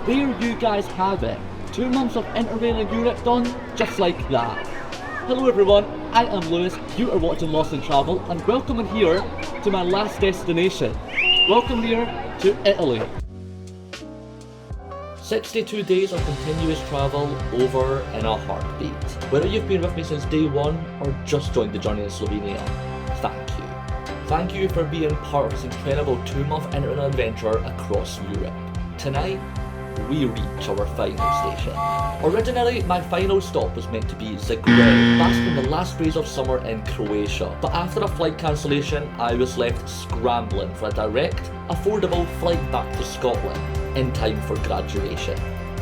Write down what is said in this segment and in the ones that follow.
there you guys have it. 2 months of Interrail in Europe done, just like that. Hello everyone, I am Lewis, you are watching Lost in Travel, and welcome in here to my last destination. Welcome here to Italy. 62 days of continuous travel over in a heartbeat. Whether you've been with me since day one or just joined the journey in Slovenia, thank you. Thank you for being part of this incredible 2-month Interrail adventure across Europe. Tonight, we reach our final station. Originally, my final stop was meant to be Zagreb, basking the last rays of summer in Croatia. But after a flight cancellation, I was left scrambling for a direct, affordable flight back to Scotland in time for graduation.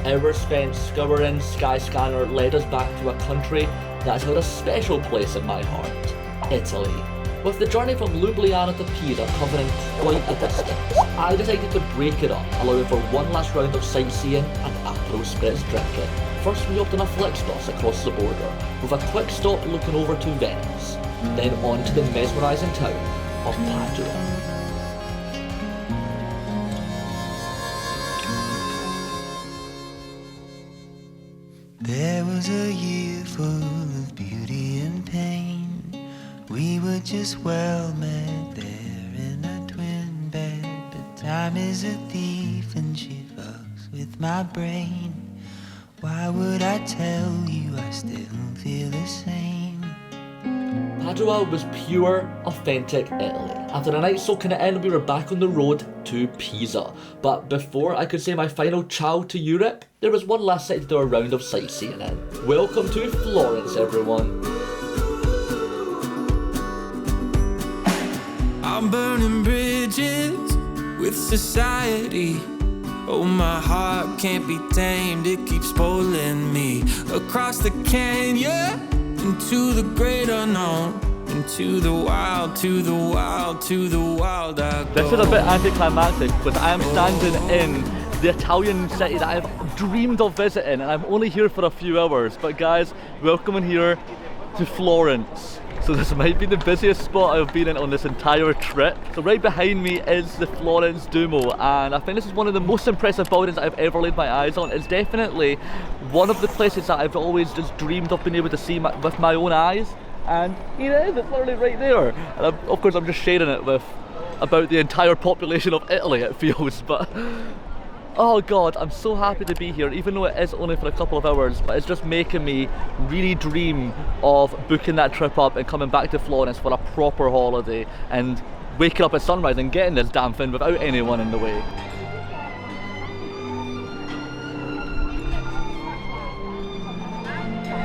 Hours spent scouring Skyscanner led us back to a country that has held a special place in my heart, Italy. With the journey from Ljubljana to Pisa covering quite a distance, I decided to break it up, allowing for one last round of sightseeing and Aperol Spritz drinking. First we hopped on a Flixbus across the border, with a quick stop looking over to Venice, then on to the mesmerising town of Padua. There was a year full of beauty and pain. We were just well met there in a twin bed. But time is a thief and she fucks with my brain. Why would I tell you I still feel the same? Padua was pure, authentic Italy. After a night soaking it in, we were back on the road to Pisa. But before I could say my final ciao to Europe, there was one last city to do a round of sightseeing in. Welcome to Florence, everyone. I'm burning bridges with society. Oh, my heart can't be tamed, it keeps pulling me across the canyon, into the great unknown, into the wild, to the wild, to the wild I go. This is a bit anticlimactic because I am standing in the Italian city that I've dreamed of visiting, and I'm only here for a few hours. But guys, welcome in here to Florence. So this might be the busiest spot I've been in on this entire trip. So right behind me is the Florence Duomo, and I think this is one of the most impressive buildings that I've ever laid my eyes on. It's definitely one of the places that I've always just dreamed of being able to see with my own eyes. And here it is, it's literally right there. And of course I'm just sharing it with about the entire population of Italy, it feels, but oh god, I'm so happy to be here, even though it is only for a couple of hours, but it's just making me really dream of booking that trip up and coming back to Florence for a proper holiday and waking up at sunrise and getting this damn thing without anyone in the way.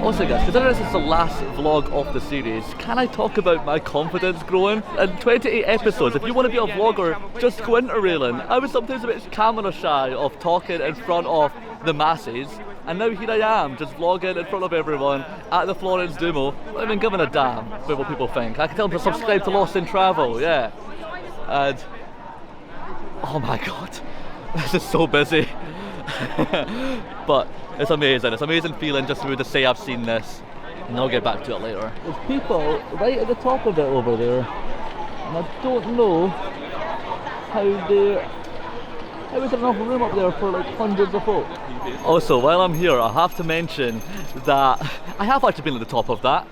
Also guys, considering this is the last vlog of the series, can I talk about my confidence growing? In 28 episodes, if you want to be a vlogger, just go interrailing. I was sometimes a bit camera shy of talking in front of the masses, and now here I am, just vlogging in front of everyone at the Florence Duomo. Not even giving a damn about what people think. I can tell them to subscribe to Lost in Travel, yeah. And oh my god, this is so busy. But it's amazing feeling just to be able to say I've seen this, and I'll get back to it later. There's people right at the top of it over there, and I don't know how is there enough room up there for like hundreds of folk. Also, while I'm here, I have to mention that I have actually been at the top of that.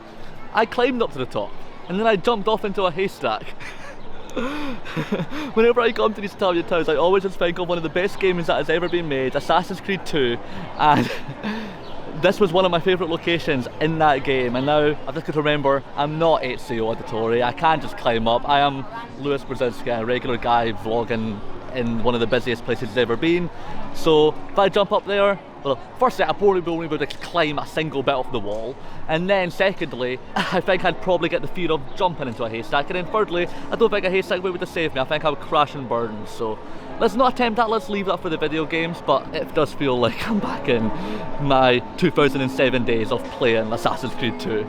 I climbed up to the top, and then I jumped off into a haystack. Whenever I come to these Italian towns, I always just think of one of the best games that has ever been made, Assassin's Creed 2, and this was one of my favourite locations in that game. And now I've just got to remember, I'm not Ezio Auditore, I can't just climb up. I am Lewis Brzezinski, a regular guy vlogging in one of the busiest places he's ever been. So if I jump up there, well, firstly, I probably won't be able to climb a single bit off the wall, and then secondly, I think I'd probably get the fear of jumping into a haystack, and then thirdly, I don't think a haystack would be able to save me. I think I would crash and burn. So let's not attempt that, let's leave that for the video games, but it does feel like I'm back in my 2007 days of playing Assassin's Creed 2.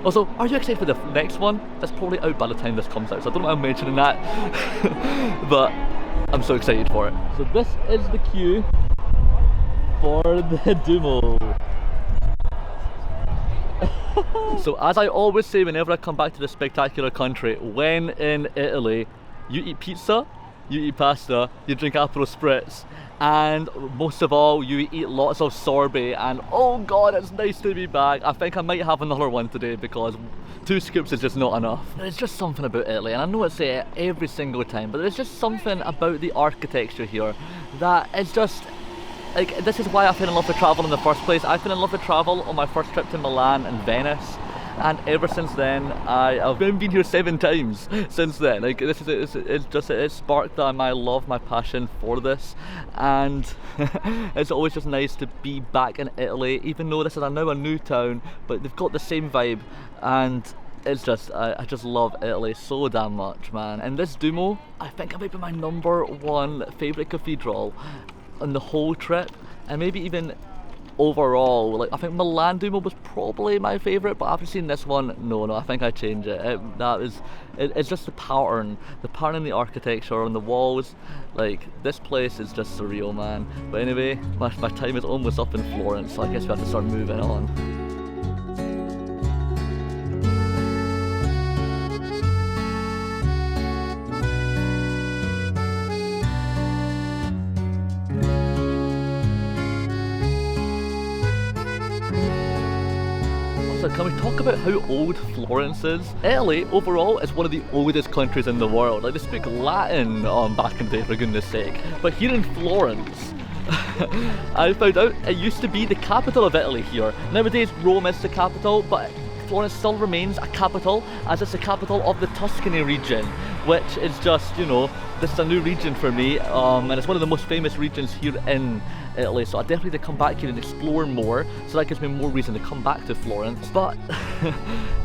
Also, are you excited for the next one? That's probably out by the time this comes out, so I don't know why I'm mentioning that. But I'm so excited for it. So this is the queue for the Duomo. So as I always say whenever I come back to this spectacular country, when in Italy, you eat pizza, you eat pasta, you drink Aperol Spritz, and most of all, you eat lots of sorbet, and oh god, it's nice to be back. I think I might have another one today because 2 scoops is just not enough. There's just something about Italy, and I know I say it every single time, but there's just something about the architecture here that is just, like, this is why I fell in love with travel in the first place. I fell in love with travel on my first trip to Milan and Venice, and ever since then I've been here 7 times since then. Like, this is it sparked my love, my passion for this, and it's always just nice to be back in Italy, even though this is now a new town, but they've got the same vibe, and it's just, I just love Italy so damn much, man. And this Duomo, I think it might be my #1 favourite cathedral on the whole trip, and maybe even overall. Like, I think Milan Duomo was probably my favourite, but after seeing this one, no, I think I change it. It's just the pattern in the architecture on the walls. Like, this place is just surreal, man. But anyway, my time is almost up in Florence, so I guess we have to start moving on. So can we talk about how old Florence is? Italy, overall, is one of the oldest countries in the world. Like, they speak Latin back in the day, for goodness sake. But here in Florence, I found out it used to be the capital of Italy here. Nowadays, Rome is the capital, but Florence still remains a capital, as it's the capital of the Tuscany region, which is just, you know, this is a new region for me, and it's one of the most famous regions here in Italy, so I definitely need to come back here and explore more, so that gives me more reason to come back to Florence. But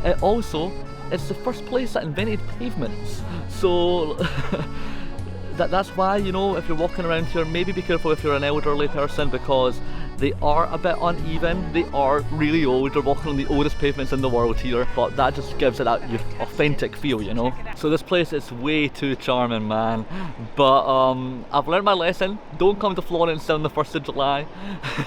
it also, it's the first place that invented pavements, so that's why, you know, if you're walking around here, maybe be careful if you're an elderly person, because they are a bit uneven, they are really old, you're walking on the oldest pavements in the world here, but that just gives it that authentic feel, you know? So this place is way too charming, man, but I've learned my lesson. Don't come to Florence on the 1st of July.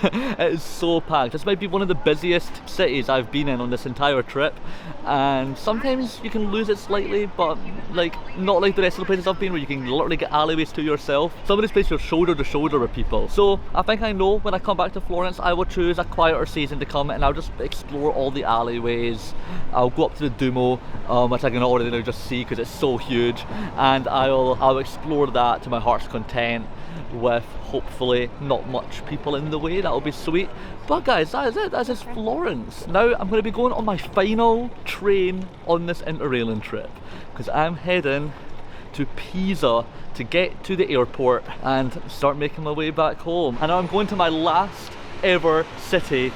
It is so packed. This might be one of the busiest cities I've been in on this entire trip, and sometimes you can lose it slightly, but like, not like the rest of the places I've been where you can literally get alleyways to yourself. Some of these places you're shoulder to shoulder with people. So I think I know when I come back to Florence, I will choose a quieter season to come, and I'll just explore all the alleyways. I'll go up to the Duomo, which I can already now just see because it's so huge, and I'll explore that to my heart's content, with hopefully not much people in the way. That'll be sweet. But guys, that is it. That is Florence. Now I'm going to be going on my final train on this Interrailing trip, because I'm heading to Pisa to get to the airport and start making my way back home. And now I'm going to my last ever city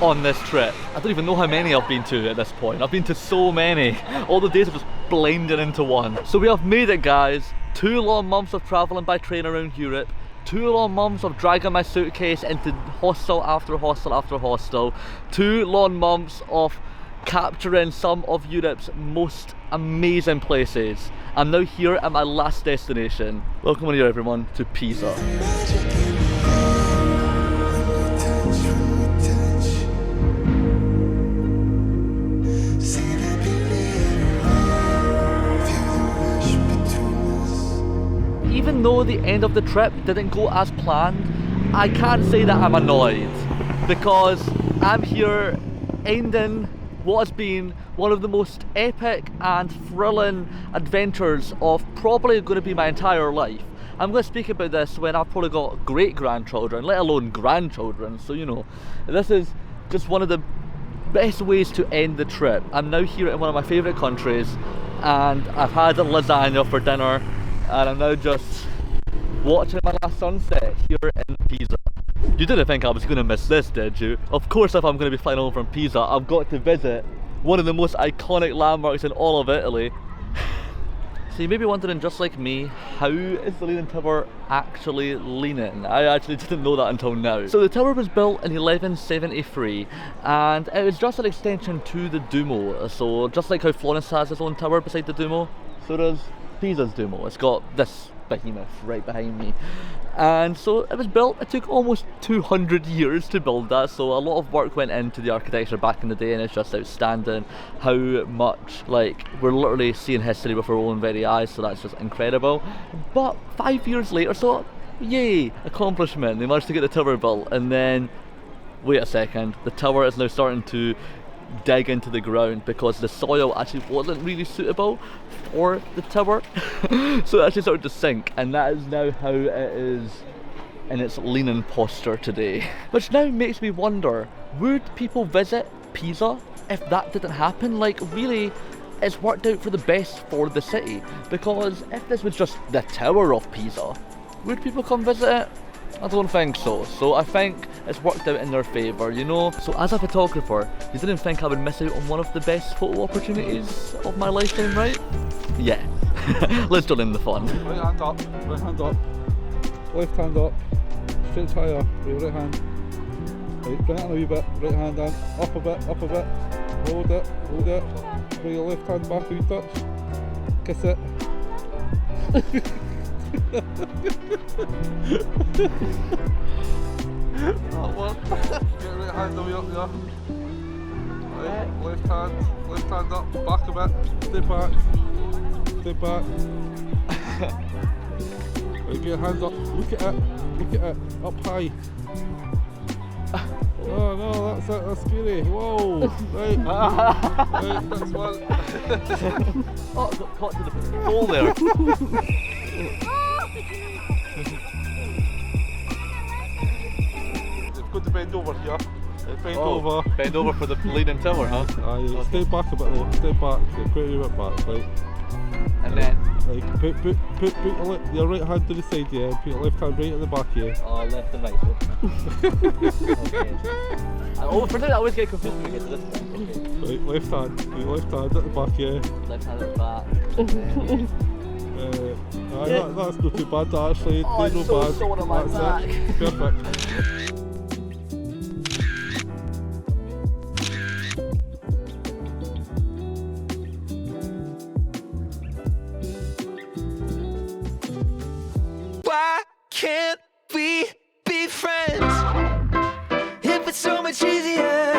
on this trip. I don't even know how many I've been to at this point. I've been to so many. All the days are just blending into one. So we have made it, guys. 2 long months of traveling by train around Europe. 2 long months of dragging my suitcase into hostel after hostel after hostel. 2 long months of capturing some of Europe's most amazing places. I'm now here at my last destination. Welcome on here, everyone, to Pisa. Even though the end of the trip didn't go as planned, I can't say that I'm annoyed, because I'm here ending what has been one of the most epic and thrilling adventures of probably going to be my entire life. I'm going to speak about this when I've probably got great-grandchildren, let alone grandchildren, so you know, this is just one of the best ways to end the trip. I'm now here in one of my favourite countries, and I've had lasagna for dinner, and I'm now just watching my last sunset here in Pisa. You didn't think I was going to miss this, did you? Of course, if I'm going to be flying home from Pisa, I've got to visit one of the most iconic landmarks in all of Italy. So you may be wondering, just like me, how is the Leaning Tower actually leaning? I actually didn't know that until now. So the tower was built in 1173, and it was just an extension to the Duomo. So just like how Florence has its own tower beside the Duomo, so does Pisa's Duomo. It's got this behemoth right behind me. And so it was built, it took almost 200 years to build that, so a lot of work went into the architecture back in the day, and it's just outstanding how much, like, we're literally seeing history with our own very eyes, so that's just incredible. But 5 years later, so yay, accomplishment, they managed to get the tower built, and then, wait a second, the tower is now starting to dig into the ground because the soil actually wasn't really suitable for the tower. So it actually started to sink, and that is now how it is in its leaning posture today. Which now makes me wonder, would people visit Pisa if that didn't happen? Like, really, it's worked out for the best for the city, because if this was just the Tower of Pisa, would people come visit it? I don't think so. So I think it's worked out in their favour, you know. So as a photographer, you didn't think I would miss out on one of the best photo opportunities of my lifetime, right? Yeah. Let's join in the fun. Right hand up, left hand up, straight higher, right hand. Right, bring it in a wee bit, right hand in, up a bit, hold it, bring your left hand back a wee touch, kiss it. That one. Get right hand away up there. Right, left hand up, back a bit, stay back. Right, get your hands up, look at it, up high. Oh no, that's it, that's scary, whoa, right, next one. Oh, I got caught to the pole there. You've got to bend over here, bend over. Bend over for the leaning tower, huh? Aye, Okay. stay back a bit though, stay back, put a wee bit back, right. And then, Like, put your right hand to the side, yeah, and put your left hand right at the back, yeah. oh, left and right, so. Okay. Oh, for now I always get confused when we get to this point. Okay. Right, left hand at the back, yeah. Left hand at the back. And then, That's not too bad, that actually. Oh, There's I'm no so bad. sore on my That's back. it. Perfect. Why can't we be friends? If it's so much easier